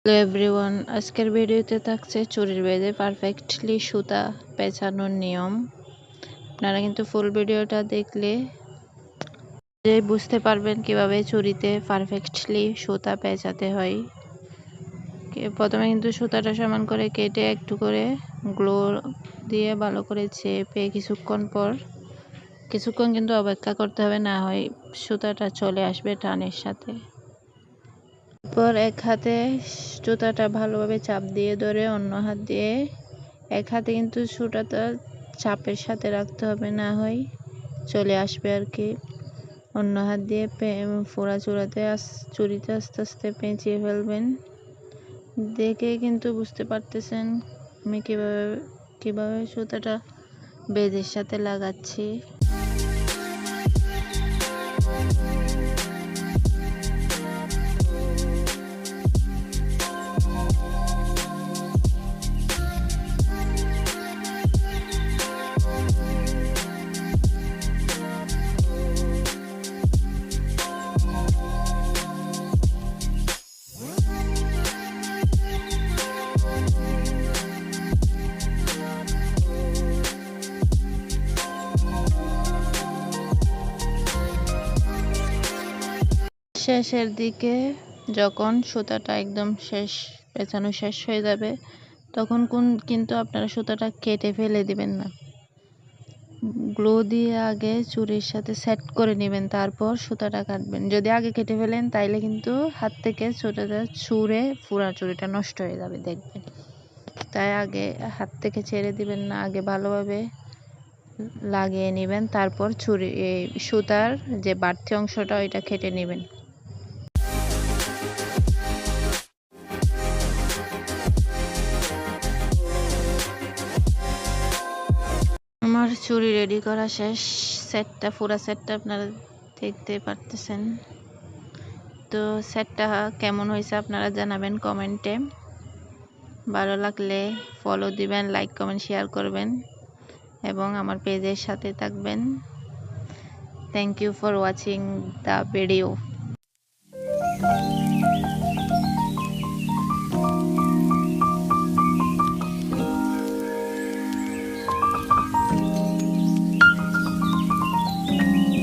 Hello everyone, আজকের ভিডিওতে থাকছে চুরির বেঁধে পারফেক্টলি সুতা পেঁচানোর নিয়ম। আপনারা কিন্তু ফুল ভিডিওটা দেখলে বুঝতে পারবেন কিভাবে চুরিতে পারফেক্টলি সুতা পেঁচাতে হয়। প্রথমে কিন্তু সুতাটা সমান করে কেটে একটু করে গ্লো দিয়ে ভালো করে চেপে কিছুক্ষণ কিন্তু অপেক্ষা করতে হবে, না হয় সুতাটা চলে আসবে টানের সাথে। এরপর এক হাতে সুতাটা ভালোভাবে চাপ দিয়ে ধরে অন্য হাত দিয়ে এক হাতে কিন্তু সুতাটা চাপের সাথে রাখতে হবে, না হয় চলে আসবে আর কি। অন্য হাত দিয়ে ফোড়া চুরিতে আস্তে আস্তে পেঁচিয়ে ফেলবেন। দেখে কিন্তু বুঝতে পারতেছেন আমি কিভাবে সুতাটা বেঁধের সাথে লাগাচ্ছি। শেষের দিকে যখন সুতাটা একদম পেঁচানো শেষ হয়ে যাবে, তখন কিন্তু আপনারা সুতাটা কেটে ফেলে দিবেন না। গ্লু দিয়ে আগে চুরির সাথে সেট করে নেবেন, তারপর সুতাটা কাটবেন। যদি আগে কেটে ফেলেন তাইলে কিন্তু হাত থেকে সুতাটা ছুঁড়ে পুরা চুরিটা নষ্ট হয়ে যাবে দেখবেন। তাই আগে হাত থেকে ছেড়ে দিবেন না, আগে ভালোভাবে লাগিয়ে নেবেন, তারপর সুতার যে বাড়তি অংশটা ওইটা কেটে নেবেন। আমার চুড়ি রেডি করা শেষ। পুরো সেটটা আপনারা দেখতে পারতেছেন। তো সেটটা কেমন হয়েছে আপনারা জানাবেন কমেন্টে। ভালো লাগলে ফলো দিবেন, লাইক কমেন্ট শেয়ার করবেন এবং আমার পেজের সাথে থাকবেন। Thank you for watching the video.